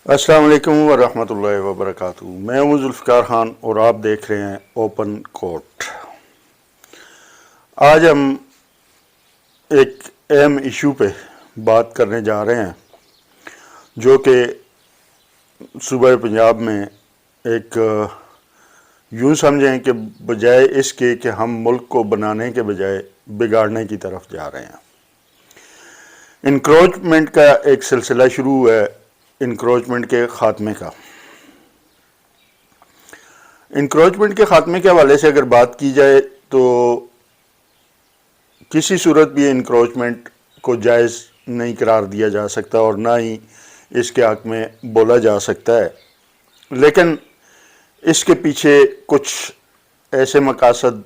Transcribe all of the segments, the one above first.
السلام علیکم ورحمۃ اللہ وبرکاتہ۔ میں ہوں ذوالفقار خان اور آپ دیکھ رہے ہیں اوپن کورٹ۔ آج ہم ایک اہم ایشو پہ بات کرنے جا رہے ہیں جو کہ صوبہ پنجاب میں ایک یوں سمجھیں کہ بجائے اس کے کہ ہم ملک کو بنانے کے بجائے بگاڑنے کی طرف جا رہے ہیں۔ انکروچمنٹ کا ایک سلسلہ شروع ہوا ہے، انکروچمنٹ کے خاتمے کا۔ انکروچمنٹ کے خاتمے کے حوالے سے اگر بات کی جائے تو کسی صورت بھی انکروچمنٹ کو جائز نہیں قرار دیا جا سکتا اور نہ ہی اس کے حق میں بولا جا سکتا ہے، لیکن اس کے پیچھے کچھ ایسے مقاصد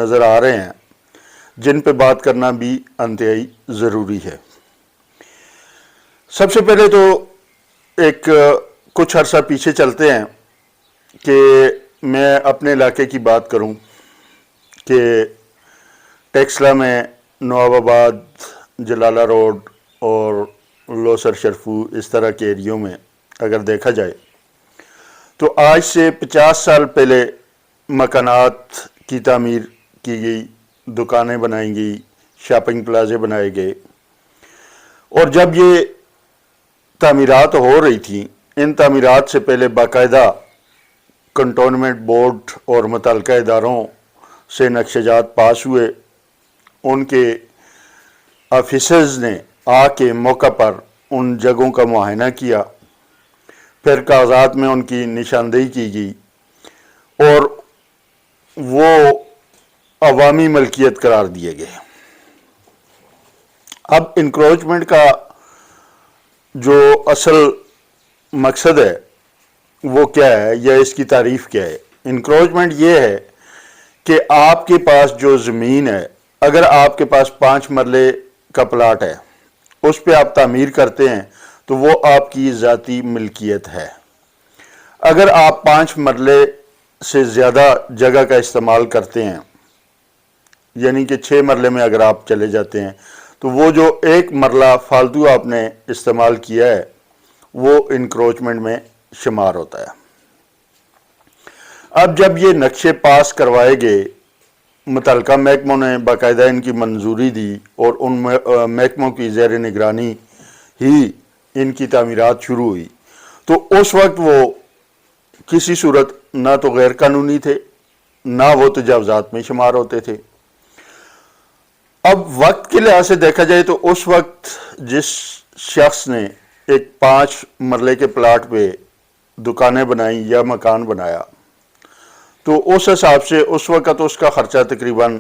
نظر آ رہے ہیں جن پہ بات کرنا بھی انتہائی ضروری ہے۔ سب سے پہلے تو ایک کچھ عرصہ پیچھے چلتے ہیں کہ میں اپنے علاقے کی بات کروں کہ ٹیکسلا میں نواب آباد، جلالہ روڈ اور لوسر شرفو اس طرح کے ایریوں میں اگر دیکھا جائے تو آج سے 50 سال پہلے مکانات کی تعمیر کی گئی، دکانیں بنائی گئی، شاپنگ پلازے بنائے گئے، اور جب یہ تعمیرات ہو رہی تھیں ان تعمیرات سے پہلے باقاعدہ کنٹونمنٹ بورڈ اور متعلقہ اداروں سے نقشجات پاس ہوئے، ان کے آفیسرز نے آ کے موقع پر ان جگہوں کا معائنہ کیا، پھر کاغذات میں ان کی نشاندہی کی گئی اور وہ عوامی ملکیت قرار دیے گئے۔ اب انکروچمنٹ کا جو اصل مقصد ہے وہ کیا ہے یا اس کی تعریف کیا ہے؟ انکروچمنٹ یہ ہے کہ آپ کے پاس جو زمین ہے، اگر آپ کے پاس 5 مرلے کا پلاٹ ہے، اس پہ آپ تعمیر کرتے ہیں تو وہ آپ کی ذاتی ملکیت ہے۔ اگر آپ 5 مرلے سے زیادہ جگہ کا استعمال کرتے ہیں، یعنی کہ 6 مرلے میں اگر آپ چلے جاتے ہیں تو وہ جو 1 مرلہ فالتو آپ نے استعمال کیا ہے وہ انکروچمنٹ میں شمار ہوتا ہے۔ اب جب یہ نقشے پاس کروائے گئے، متعلقہ محکموں نے باقاعدہ ان کی منظوری دی اور ان محکموں کی زیر نگرانی ہی ان کی تعمیرات شروع ہوئی، تو اس وقت وہ کسی صورت نہ تو غیر قانونی تھے نہ وہ تجاوزات میں شمار ہوتے تھے۔ اب وقت کے لحاظ سے دیکھا جائے تو اس وقت جس شخص نے ایک 5 مرلے کے پلاٹ پہ دکانیں بنائیں یا مکان بنایا تو اس حساب سے اس وقت اس کا خرچہ تقریباً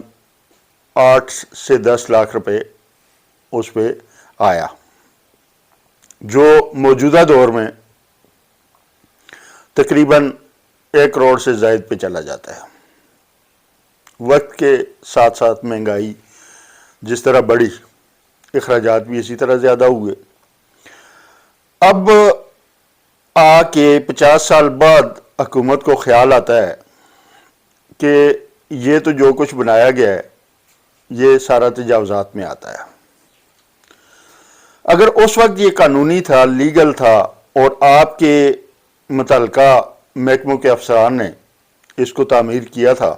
8 سے 10 لاکھ روپے اس پہ آیا، جو موجودہ دور میں تقریباً 1 کروڑ سے زائد پہ چلا جاتا ہے۔ وقت کے ساتھ ساتھ مہنگائی جس طرح بڑھی، اخراجات بھی اسی طرح زیادہ ہوئے۔ اب آ کے 50 سال بعد حکومت کو خیال آتا ہے کہ یہ تو جو کچھ بنایا گیا ہے یہ سارا تجاوزات میں آتا ہے۔ اگر اس وقت یہ قانونی تھا، لیگل تھا اور آپ کے متعلقہ محکموں کے افسران نے اس کو تعمیر کیا تھا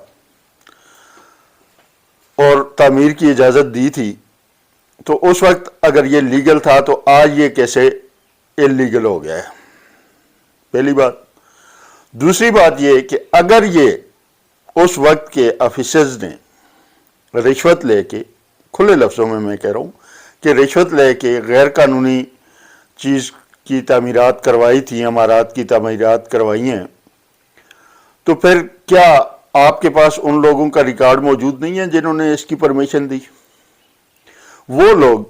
اور تعمیر کی اجازت دی تھی، تو اس وقت اگر یہ لیگل تھا تو آج یہ کیسے اللیگل ہو گیا ہے؟ پہلی بات۔ دوسری بات یہ کہ اگر یہ اس وقت کے آفیسرز نے رشوت لے کے، کھلے لفظوں میں کہہ رہا ہوں کہ رشوت لے کے غیر قانونی چیز کی تعمیرات کروائی تھی، عمارات کی تعمیرات کروائی ہیں، تو پھر کیا آپ کے پاس ان لوگوں کا ریکارڈ موجود نہیں ہے جنہوں نے اس کی پرمیشن دی؟ وہ لوگ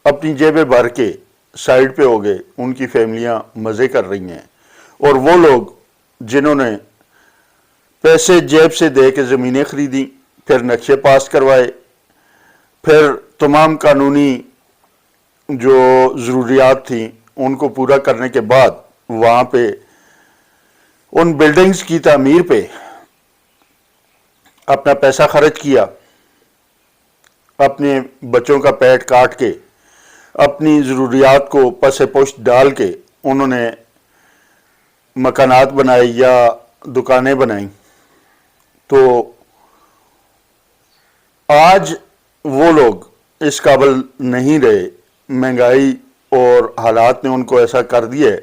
اپنی جیبیں بھر کے سائیڈ پہ ہو گئے، ان کی فیملیاں مزے کر رہی ہیں، اور وہ لوگ جنہوں نے پیسے جیب سے دے کے زمینیں خریدیں، پھر نقشے پاس کروائے، پھر تمام قانونی جو ضروریات تھیں ان کو پورا کرنے کے بعد وہاں پہ ان بلڈنگز کی تعمیر پہ اپنا پیسہ خرچ کیا، اپنے بچوں کا پیٹ کاٹ کے، اپنی ضروریات کو پس پشت ڈال کے انہوں نے مکانات بنائے یا دکانیں بنائیں، تو آج وہ لوگ اس قابل نہیں رہے، مہنگائی اور حالات نے ان کو ایسا کر دیا ہے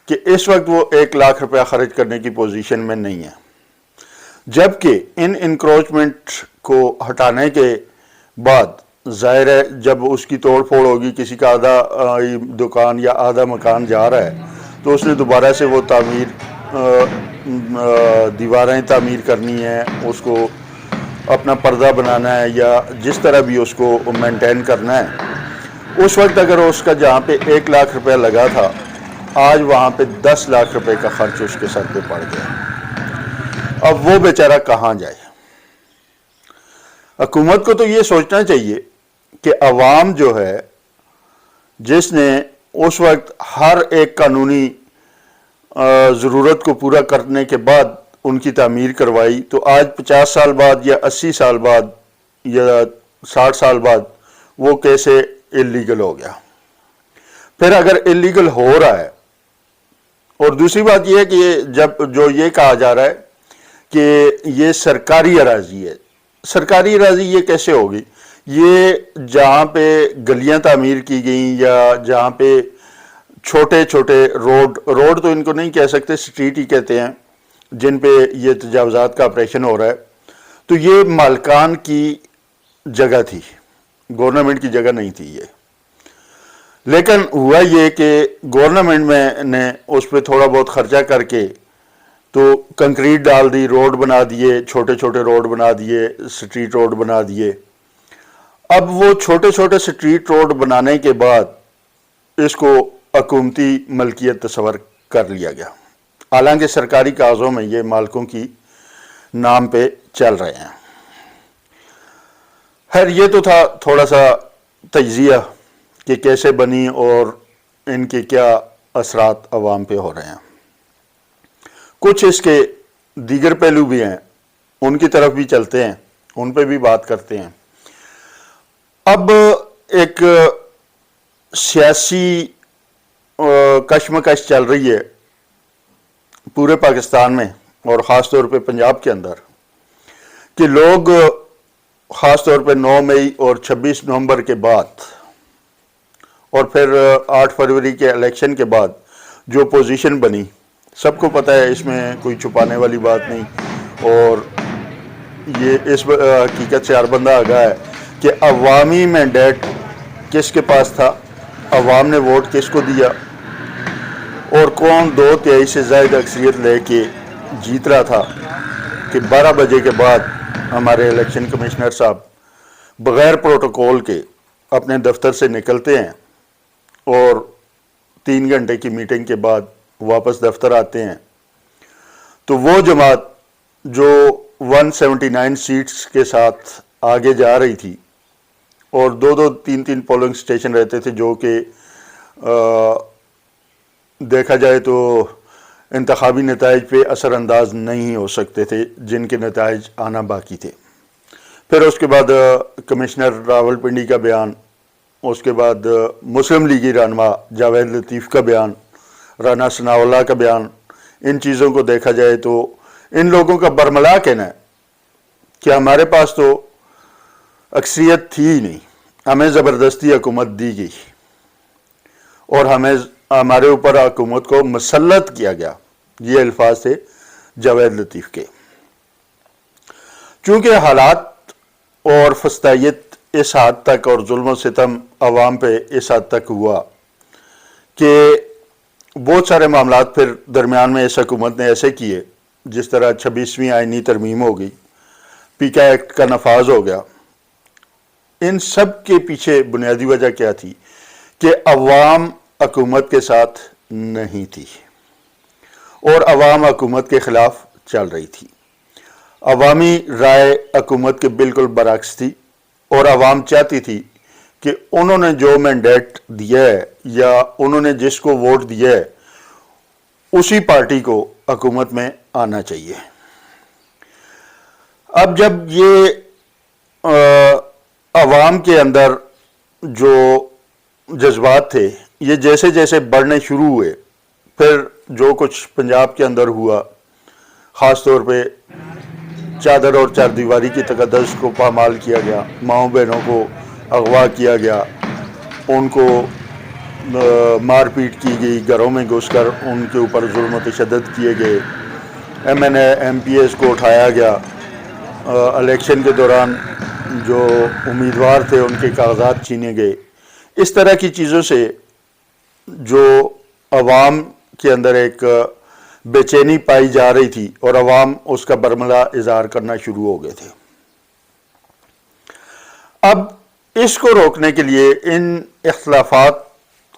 کہ اس وقت وہ 1 لاکھ روپیہ خرچ کرنے کی پوزیشن میں نہیں ہے، جبکہ ان انکروچمنٹ کو ہٹانے کے بعد ظاہر ہے جب اس کی توڑ پھوڑ ہوگی، کسی کا آدھا دکان یا آدھا مکان جا رہا ہے تو اس نے دوبارہ سے وہ دیواریں تعمیر کرنی ہے، اس کو اپنا پردہ بنانا ہے یا جس طرح بھی اس کو مینٹین کرنا ہے۔ اس وقت اگر اس کا جہاں پہ 1 لاکھ روپیہ لگا تھا، آج وہاں پہ 10 لاکھ روپے کا خرچ اس کے سر پہ پڑ گیا۔ اب وہ بیچارہ کہاں جائے؟ حکومت کو تو یہ سوچنا چاہیے کہ عوام جو ہے، جس نے اس وقت ہر ایک قانونی ضرورت کو پورا کرنے کے بعد ان کی تعمیر کروائی، تو آج 50 سال بعد یا 80 سال بعد یا 60 سال بعد وہ کیسے اللیگل ہو گیا؟ پھر اگر اللیگل ہو رہا ہے، اور دوسری بات یہ ہے کہ جو یہ کہا جا رہا ہے کہ یہ سرکاری اراضی ہے، سرکاری اراضی یہ کیسے ہوگی؟ یہ جہاں پہ گلیاں تعمیر کی گئیں یا جہاں پہ چھوٹے چھوٹے روڈ تو ان کو نہیں کہہ سکتے، سٹریٹ ہی کہتے ہیں، جن پہ یہ تجاوزات کا آپریشن ہو رہا ہے، تو یہ مالکان کی جگہ تھی، گورنمنٹ کی جگہ نہیں تھی یہ۔ لیکن ہوا یہ کہ گورنمنٹ میں نے اس پہ تھوڑا بہت خرچہ کر کے تو کنکریٹ ڈال دی، روڈ بنا دیے، چھوٹے چھوٹے روڈ بنا دیے، سٹریٹ روڈ بنا دیے۔ اب وہ چھوٹے چھوٹے سٹریٹ روڈ بنانے کے بعد اس کو حکومتی ملکیت تصور کر لیا گیا، حالانکہ سرکاری کاغذوں میں یہ مالکوں کی نام پہ چل رہے ہیں۔ خیر، یہ تو تھا تھوڑا سا تجزیہ کہ کیسے بنی اور ان کے کیا اثرات عوام پہ ہو رہے ہیں۔ کچھ اس کے دیگر پہلو بھی ہیں، ان کی طرف بھی چلتے ہیں، ان پہ بھی بات کرتے ہیں۔ اب ایک سیاسی کشمکش چل رہی ہے پورے پاکستان میں اور خاص طور پہ پنجاب کے اندر، کہ لوگ خاص طور پہ 9 مئی اور 26 نومبر کے بعد اور پھر 8 فروری کے الیکشن کے بعد جو پوزیشن بنی، سب کو پتہ ہے، اس میں کوئی چھپانے والی بات نہیں، اور یہ اس حقیقت سے ہر بندہ آگاہ ہے کہ عوامی مینڈیٹ کس کے پاس تھا، عوام نے ووٹ کس کو دیا، اور کون 2/3 سے زائد اکثریت لے کے جیت رہا تھا، کہ 12 بجے کے بعد ہمارے الیکشن کمشنر صاحب بغیر پروٹوکول کے اپنے دفتر سے نکلتے ہیں اور 3 گھنٹے کی میٹنگ کے بعد واپس دفتر آتے ہیں۔ تو وہ جماعت جو 179 سیٹس کے ساتھ آگے جا رہی تھی، اور 2-2 3-3 پولنگ سٹیشن رہتے تھے جو کہ دیکھا جائے تو انتخابی نتائج پہ اثر انداز نہیں ہو سکتے تھے، جن کے نتائج آنا باقی تھے۔ پھر اس کے بعد کمشنر راولپنڈی کا بیان، اس کے بعد مسلم لیگی رہنما جاوید لطیف کا بیان، رانا ثناء اللہ کا بیان، ان چیزوں کو دیکھا جائے تو ان لوگوں کا برملا کہنا ہے کہ ہمارے پاس تو اکثریت تھی ہی نہیں، ہمیں زبردستی حکومت دی گئی اور ہمارے اوپر حکومت کو مسلط کیا گیا۔ یہ الفاظ تھے جاوید لطیف کے۔ چونکہ حالات اور فسطائیت اس حد تک اور ظلم و ستم عوام پہ اس حد تک ہوا کہ بہت سارے معاملات پھر درمیان میں اس حکومت نے ایسے کیے، جس طرح 26ویں آئینی ترمیم ہو گئی، پیکا ایکٹ کا نفاذ ہو گیا۔ ان سب کے پیچھے بنیادی وجہ کیا تھی؟ کہ عوام حکومت کے ساتھ نہیں تھی اور عوام حکومت کے خلاف چل رہی تھی۔ عوامی رائے حکومت کے بالکل برعکس تھی، اور عوام چاہتی تھی کہ انہوں نے جو مینڈیٹ دیا ہے یا انہوں نے جس کو ووٹ دیا ہے اسی پارٹی کو حکومت میں آنا چاہیے۔ اب جب یہ عوام کے اندر جو جذبات تھے یہ جیسے جیسے بڑھنے شروع ہوئے پھر جو کچھ پنجاب کے اندر ہوا، خاص طور پہ چادر اور چار دیواری کی تقدس کو پامال کیا گیا، ماؤں بہنوں کو اغوا کیا گیا، ان کو مار پیٹ کی گئی، گھروں میں گھس کر ان کے اوپر ظلم و تشدد کیے گئے، M N A M P S کو اٹھایا گیا، الیکشن کے دوران جو امیدوار تھے ان کے کاغذات چھینے گئے. اس طرح کی چیزوں سے جو عوام کے اندر ایک بے چینی پائی جا رہی تھی اور عوام اس کا برملا اظہار کرنا شروع ہو گئے تھے. اب اس کو روکنے کے لیے، ان اختلافات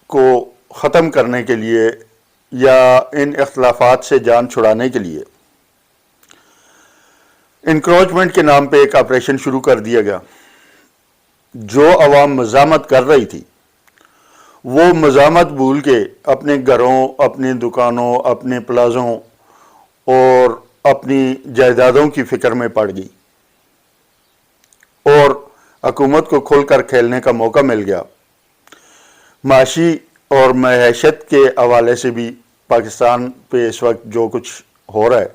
کو ختم کرنے کے لیے یا ان اختلافات سے جان چھڑانے کے لیے انکروچمنٹ کے نام پہ ایک آپریشن شروع کر دیا گیا. جو عوام مزاحمت کر رہی تھی وہ مزاحمت بھول کے اپنے گھروں، اپنی دکانوں، اپنے پلازوں اور اپنی جائیدادوں کی فکر میں پڑ گئی، اور حکومت کو کھل کر کھیلنے کا موقع مل گیا. معاشی اور معیشت کے حوالے سے بھی پاکستان پہ اس وقت جو کچھ ہو رہا ہے،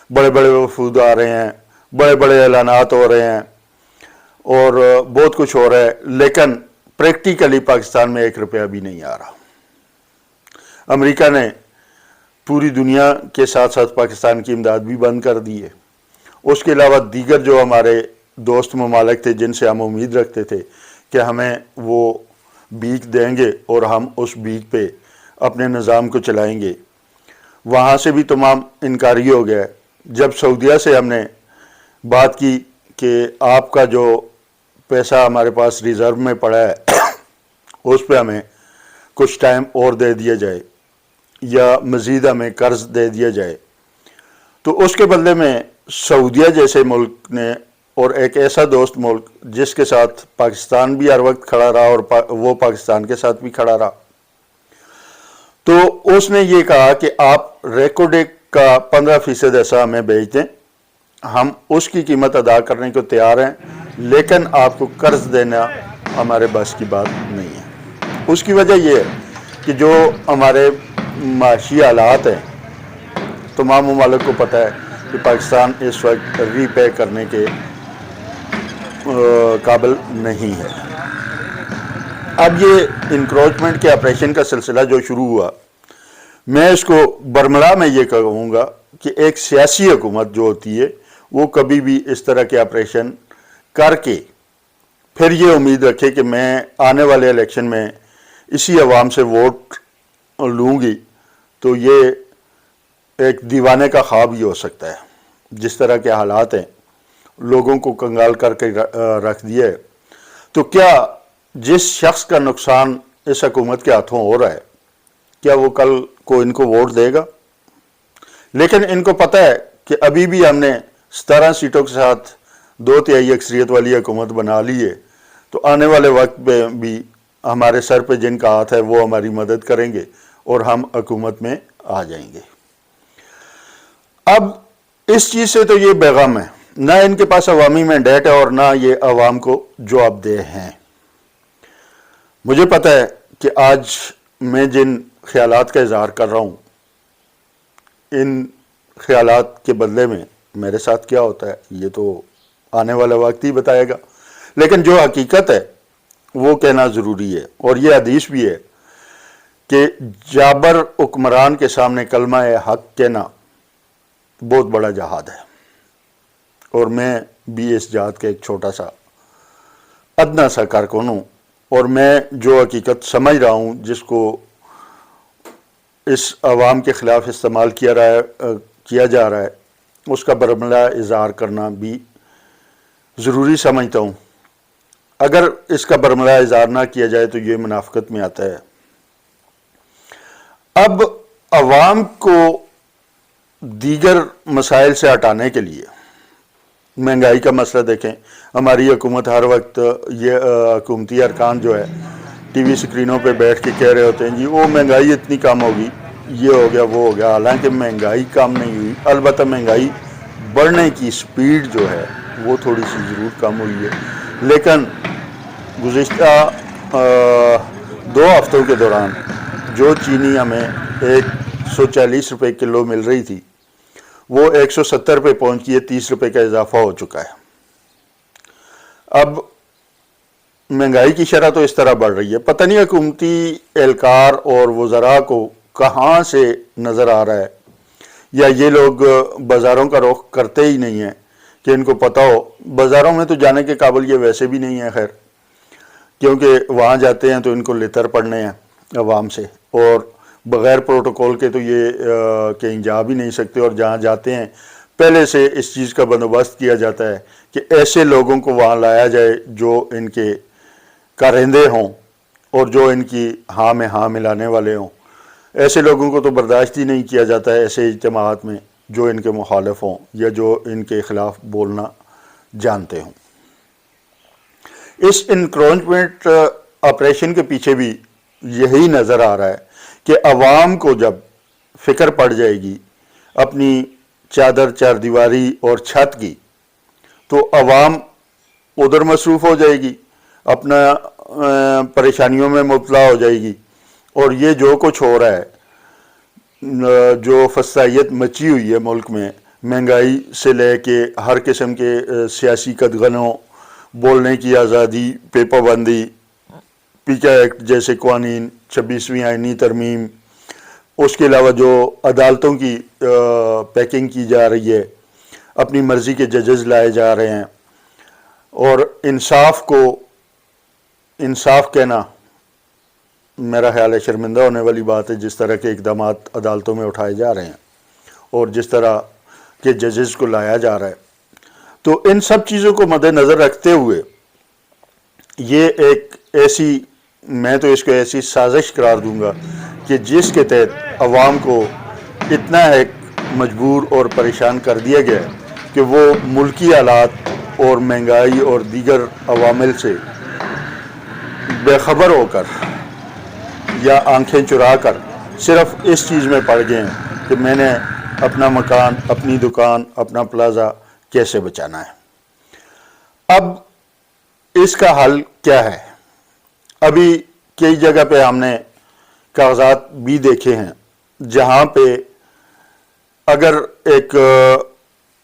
بڑے بڑے وفود آ رہے ہیں، بڑے بڑے اعلانات ہو رہے ہیں اور بہت کچھ ہو رہا ہے، لیکن پریکٹیکلی پاکستان میں 1 روپیہ بھی نہیں آ رہا. امریکہ نے پوری دنیا کے ساتھ ساتھ پاکستان کی امداد بھی بند کر دی ہے. اس کے علاوہ دیگر جو ہمارے دوست ممالک تھے جن سے ہم امید رکھتے تھے کہ ہمیں وہ بیک دیں گے اور ہم اس بیک پہ اپنے نظام کو چلائیں گے، وہاں سے بھی تمام انکاری ہو گیا. جب سعودیہ سے ہم نے بات کی کہ آپ کا جو پیسہ ہمارے پاس ریزرو میں پڑا ہے اس پہ ہمیں کچھ ٹائم اور دے دیا جائے یا مزید ہمیں قرض دے دیا جائے، تو اس کے بدلے میں سعودیہ جیسے ملک نے، اور ایک ایسا دوست ملک جس کے ساتھ پاکستان بھی ہر وقت کھڑا رہا اور وہ پاکستان کے ساتھ بھی کھڑا رہا، تو اس نے یہ کہا کہ آپ ریکوڈیک کا 15% ایسا ہمیں بیچ دیں، ہم اس کی قیمت ادا کرنے کو تیار ہیں، لیکن آپ کو قرض دینا ہمارے بس کی بات نہیں ہے. اس کی وجہ یہ ہے کہ جو ہمارے معاشی حالات ہیں، تمام ممالک کو پتہ ہے کہ پاکستان اس وقت ری پے کرنے کے قابل نہیں ہے. اب یہ انکروچمنٹ کے آپریشن کا سلسلہ جو شروع ہوا، میں اس کو برملا میں یہ کہوں گا کہ ایک سیاسی حکومت جو ہوتی ہے وہ کبھی بھی اس طرح کے آپریشن کر کے پھر یہ امید رکھے کہ میں آنے والے الیکشن میں اسی عوام سے ووٹ لوں گی، تو یہ ایک دیوانے کا خواب ہی ہو سکتا ہے. جس طرح کے حالات ہیں، لوگوں کو کنگال کر کے رکھ دیا ہے، تو کیا جس شخص کا نقصان اس حکومت کے ہاتھوں ہو رہا ہے، کیا وہ کل کو ان کو ووٹ دے گا؟ لیکن ان کو پتہ ہے کہ ابھی بھی ہم نے 17 سیٹوں کے ساتھ 2/3 اکثریت والی حکومت بنا لی ہے، تو آنے والے وقت میں بھی ہمارے سر پہ جن کا ہاتھ ہے وہ ہماری مدد کریں گے اور ہم حکومت میں آ جائیں گے. اب اس چیز سے تو یہ بیغام ہے، نہ ان کے پاس عوامی مینڈیٹ ہے اور نہ یہ عوام کو جواب دہ ہیں. مجھے پتہ ہے کہ آج میں جن خیالات کا اظہار کر رہا ہوں، ان خیالات کے بدلے میں میرے ساتھ کیا ہوتا ہے یہ تو آنے والا وقت ہی بتائے گا، لیکن جو حقیقت ہے وہ کہنا ضروری ہے. اور یہ حدیث بھی ہے کہ جابر حکمران کے سامنے کلمہ حق کہنا بہت بڑا جہاد ہے، اور میں بھی اس جہاد کا ایک چھوٹا سا ادنا سا کارکن ہوں. اور میں جو حقیقت سمجھ رہا ہوں جس کو اس عوام کے خلاف استعمال کیا جا رہا ہے، اس کا برملا اظہار کرنا بھی ضروری سمجھتا ہوں. اگر اس کا برملا اظہار نہ کیا جائے تو یہ منافقت میں آتا ہے. اب عوام کو دیگر مسائل سے ہٹانے کے لیے مہنگائی کا مسئلہ دیکھیں. ہماری حکومت ہر وقت یہ حکومتی ارکان جو ہے ٹی وی سکرینوں پہ بیٹھ کے کہہ رہے ہوتے ہیں جی وہ مہنگائی اتنی کم ہوگی، یہ ہو گیا وہ ہو گیا. حالانکہ مہنگائی کم نہیں ہوئی، البتہ مہنگائی بڑھنے کی سپیڈ جو ہے وہ تھوڑی سی ضرور کم ہوئی ہے. لیکن گزشتہ 2 ہفتوں کے دوران جو چینی ہمیں 1 140 روپے کلو مل رہی تھی وہ 170 پہ پہنچ گئی ہے، 30 روپے کا اضافہ ہو چکا ہے۔ اب مہنگائی کی شرح تو اس طرح بڑھ رہی ہے، پتہ نہیں حکومتی اہلکار اور وزراء کو کہاں سے نظر آ رہا ہے، یا یہ لوگ بازاروں کا رخ کرتے ہی نہیں ہیں کہ ان کو پتہ ہو۔ بازاروں میں تو جانے کے قابل یہ ویسے بھی نہیں ہے، خیر، کیونکہ وہاں جاتے ہیں تو ان کو لتر پڑنے ہیں عوام سے، اور بغیر پروٹوکول کے تو یہ کہیں جا بھی نہیں سکتے، اور جہاں جاتے ہیں پہلے سے اس چیز کا بندوبست کیا جاتا ہے کہ ایسے لوگوں کو وہاں لایا جائے جو ان کے کارندے ہوں اور جو ان کی ہاں میں ہاں ملانے والے ہوں۔ ایسے لوگوں کو تو برداشت ہی نہیں کیا جاتا ہے ایسے اجتماعات میں جو ان کے مخالف ہوں یا جو ان کے خلاف بولنا جانتے ہوں۔ اس انکروچمنٹ آپریشن کے پیچھے بھی یہی نظر آ رہا ہے کہ عوام کو جب فکر پڑ جائے گی اپنی چادر چار دیواری اور چھت کی، تو عوام ادھر مصروف ہو جائے گی، اپنا پریشانیوں میں مبتلا ہو جائے گی، اور یہ جو کچھ ہو رہا ہے، جو فسادیت مچی ہوئی ہے ملک میں، مہنگائی سے لے کے ہر قسم کے سیاسی قدغنوں، بولنے کی آزادی پہ پابندی، پیکا ایکٹ جیسے قوانین، 26ویں آئینی ترمیم، اس کے علاوہ جو عدالتوں کی پیکنگ کی جا رہی ہے، اپنی مرضی کے ججز لائے جا رہے ہیں، اور انصاف کہنا میرا خیال ہے شرمندہ ہونے والی بات ہے، جس طرح کے اقدامات عدالتوں میں اٹھائے جا رہے ہیں اور جس طرح کے ججز کو لایا جا رہا ہے۔ تو ان سب چیزوں کو مد نظر رکھتے ہوئے یہ ایک ایسی، میں تو اس کو ایسی سازش قرار دوں گا کہ جس کے تحت عوام کو اتنا ایک مجبور اور پریشان کر دیا گیا ہے کہ وہ ملکی حالات اور مہنگائی اور دیگر عوامل سے بے خبر ہو کر یا آنکھیں چرا کر صرف اس چیز میں پڑ گئے ہیں کہ میں نے اپنا مکان، اپنی دکان، اپنا پلازا کیسے بچانا ہے۔ اب اس کا حل کیا ہے؟ ابھی کئی جگہ پہ ہم نے کاغذات بھی دیکھے ہیں جہاں پہ اگر ایک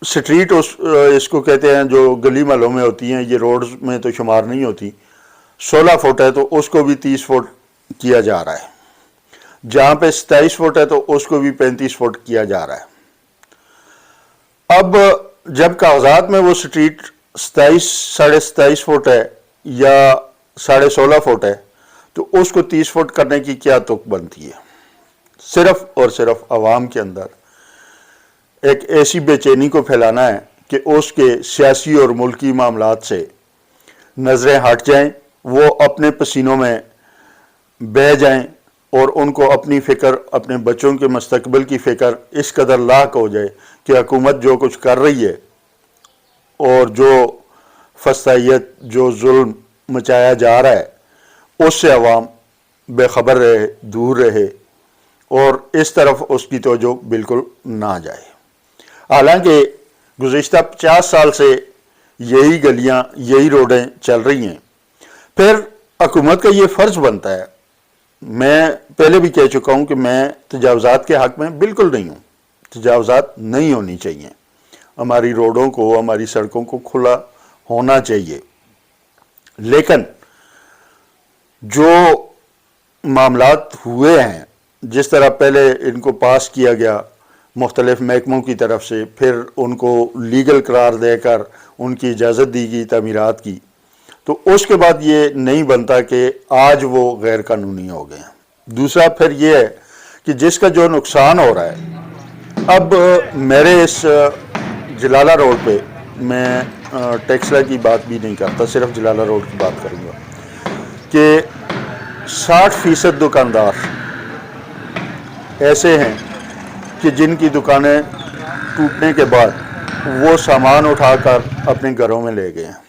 سٹریٹ اس کو کہتے ہیں جو گلی محلوں میں ہوتی ہیں، یہ روڈز میں تو شمار نہیں ہوتی، 16 فٹ ہے تو اس کو بھی 30 فٹ کیا جا رہا ہے، جہاں پہ 27 فٹ ہے تو اس کو بھی 35 فٹ کیا جا رہا ہے۔ اب جب کاغذات میں وہ سٹریٹ 27.5 فٹ ہے یا 16.5 فٹ ہے تو اس کو 30 فٹ کرنے کی کیا تک بنتی ہے؟ صرف اور صرف عوام کے اندر ایک ایسی بے چینی کو پھیلانا ہے کہ اس کے سیاسی اور ملکی معاملات سے نظریں ہٹ جائیں، وہ اپنے پسینوں میں بہہ جائیں، اور ان کو اپنی فکر، اپنے بچوں کے مستقبل کی فکر اس قدر لاحق ہو جائے کہ حکومت جو کچھ کر رہی ہے اور جو فسادیت، جو ظلم مچایا جا رہا ہے، اس سے عوام بے خبر رہے، دور رہے، اور اس طرف اس کی توجہ بالکل نہ جائے۔ حالانکہ گزشتہ 50 سال سے یہی گلیاں، یہی روڈیں چل رہی ہیں۔ پھر حکومت کا یہ فرض بنتا ہے، میں پہلے بھی کہہ چکا ہوں کہ میں تجاوزات کے حق میں بالکل نہیں ہوں، تجاوزات نہیں ہونی چاہیے، ہماری روڈوں کو، ہماری سڑکوں کو کھلا ہونا چاہیے، لیکن جو معاملات ہوئے ہیں، جس طرح پہلے ان کو پاس کیا گیا مختلف محکموں کی طرف سے، پھر ان کو لیگل قرار دے کر ان کی اجازت دی گئی تعمیرات کی، تو اس کے بعد یہ نہیں بنتا کہ آج وہ غیر قانونی ہو گئے ہیں۔ دوسرا پھر یہ ہے کہ جس کا جو نقصان ہو رہا ہے، اب میرے اس جلالہ روڈ پہ، میں ٹیکسلا کی بات بھی نہیں کرتا، صرف جلالہ روڈ کی بات کروں گا، کہ 60% دکاندار ایسے ہیں کہ جن کی دکانیں ٹوٹنے کے بعد وہ سامان اٹھا کر اپنے گھروں میں لے گئے ہیں،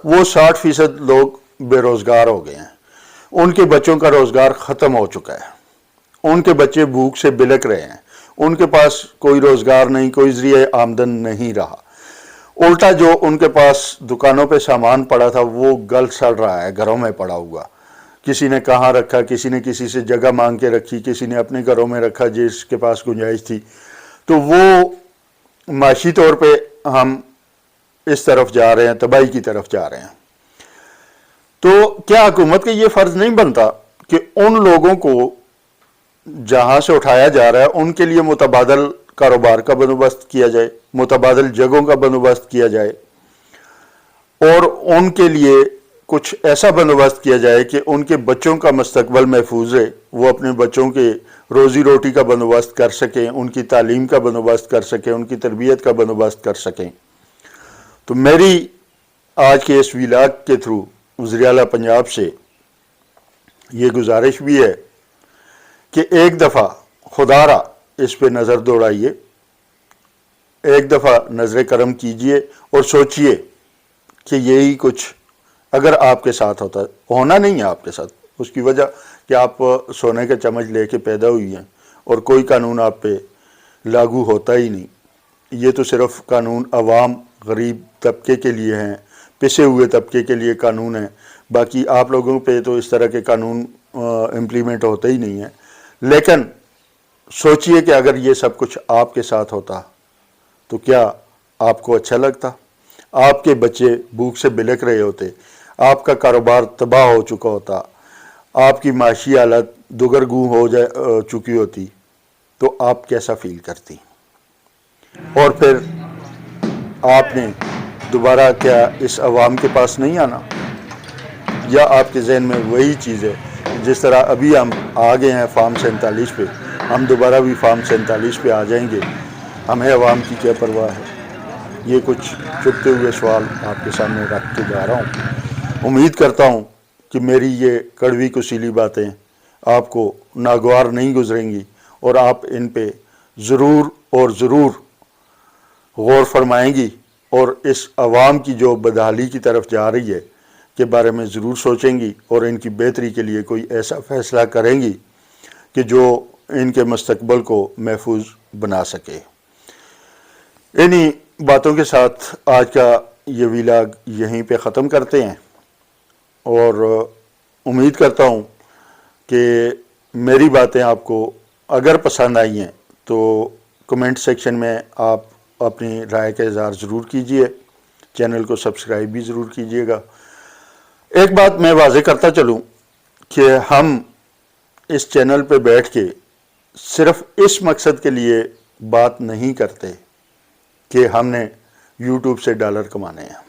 وہ 60% لوگ بے روزگار ہو گئے ہیں، ان کے بچوں کا روزگار ختم ہو چکا ہے، ان کے بچے بھوک سے بلک رہے ہیں، ان کے پاس کوئی روزگار نہیں، کوئی ذریعہ آمدن نہیں رہا، الٹا جو ان کے پاس دکانوں پہ سامان پڑا تھا وہ گل سڑ رہا ہے، گھروں میں پڑا ہوا، کسی نے کہاں رکھا، کسی نے کسی سے جگہ مانگ کے رکھی، کسی نے اپنے گھروں میں رکھا جس کے پاس گنجائش تھی. تو وہ معاشی طور پہ ہم اس طرف جا رہے ہیں، تباہی کی طرف جا رہے ہیں. تو کیا حکومت کا یہ فرض نہیں بنتا کہ ان لوگوں کو جہاں سے اٹھایا جا رہا ہے ان کے لیے متبادل کاروبار کا بندوبست کیا جائے، متبادل جگہوں کا بندوبست کیا جائے، اور ان کے لیے کچھ ایسا بندوبست کیا جائے کہ ان کے بچوں کا مستقبل محفوظ ہے، وہ اپنے بچوں کے روزی روٹی کا بندوبست کر سکیں، ان کی تعلیم کا بندوبست کر سکیں، ان کی تربیت کا بندوبست کر سکیں. تو میری آج کے اس ویلاگ کے تھرو وزیر اعلیٰ پنجاب سے یہ گزارش بھی ہے کہ ایک دفعہ خدا را اس پہ نظر دوڑائیے، ایک دفعہ نظر کرم کیجئے اور سوچئے کہ یہی کچھ اگر آپ کے ساتھ ہونا نہیں ہے آپ کے ساتھ، اس کی وجہ کہ آپ سونے کا چمچ لے کے پیدا ہوئی ہیں اور کوئی قانون آپ پہ لاگو ہوتا ہی نہیں. یہ تو صرف قانون عوام غریب طبقے کے لیے ہیں، پسے ہوئے طبقے کے لیے قانون ہیں، باقی آپ لوگوں پہ تو اس طرح کے قانون امپلیمنٹ ہوتے ہی نہیں ہیں. لیکن سوچئے کہ اگر یہ سب کچھ آپ کے ساتھ ہوتا تو کیا آپ کو اچھا لگتا؟ آپ کے بچے بھوک سے بلک رہے ہوتے، آپ کا کاروبار تباہ ہو چکا ہوتا، آپ کی معاشی حالت دگرگوں ہو چکی ہوتی، تو آپ کیسا فیل کرتی؟ اور پھر آپ نے دوبارہ کیا اس عوام کے پاس نہیں آنا؟ یا آپ کے ذہن میں وہی چیز ہے جس طرح ابھی ہم آ گئے ہیں فارم 47 پہ، ہم دوبارہ بھی فارم 47 پہ آ جائیں گے، ہمیں عوام کی کیا پرواہ ہے؟ یہ کچھ چپتے ہوئے سوال آپ کے سامنے رکھ کے جا رہا ہوں. امید کرتا ہوں کہ میری یہ کڑوی کسیلی باتیں آپ کو ناگوار نہیں گزریں گی اور آپ ان پہ ضرور اور ضرور غور فرمائیں گی، اور اس عوام کی جو بدحالی کی طرف جا رہی ہے کے بارے میں ضرور سوچیں گی، اور ان کی بہتری کے لیے کوئی ایسا فیصلہ کریں گی کہ جو ان کے مستقبل کو محفوظ بنا سکے. انہی باتوں کے ساتھ آج کا یہ ویلاگ یہیں پہ ختم کرتے ہیں، اور امید کرتا ہوں کہ میری باتیں آپ کو اگر پسند آئی ہیں تو کمنٹ سیکشن میں آپ اپنی رائے کا اظہار ضرور کیجئے، چینل کو سبسکرائب بھی ضرور کیجئے گا. ایک بات میں واضح کرتا چلوں کہ ہم اس چینل پہ بیٹھ کے صرف اس مقصد کے لیے بات نہیں کرتے کہ ہم نے یوٹیوب سے ڈالر کمانے ہیں.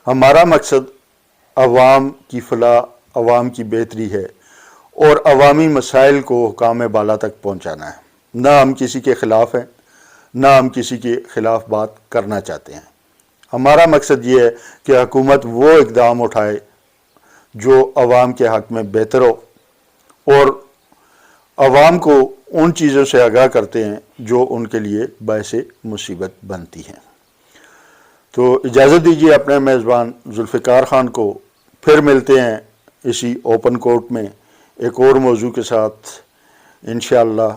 ہمارا مقصد عوام کی فلاح، عوام کی بہتری ہے، اور عوامی مسائل کو حکام بالا تک پہنچانا ہے. نہ ہم کسی کے خلاف ہیں، نہ ہم کسی کے خلاف بات کرنا چاہتے ہیں. ہمارا مقصد یہ ہے کہ حکومت وہ اقدام اٹھائے جو عوام کے حق میں بہتر ہو، اور عوام کو ان چیزوں سے آگاہ کرتے ہیں جو ان کے لیے باعث مصیبت بنتی ہیں. تو اجازت دیجیے اپنے میزبان ذوالفقار خان کو، پھر ملتے ہیں اسی اوپن کورٹ میں ایک اور موضوع کے ساتھ انشاءاللہ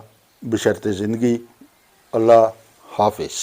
بشرط زندگی. اللہ حافظ.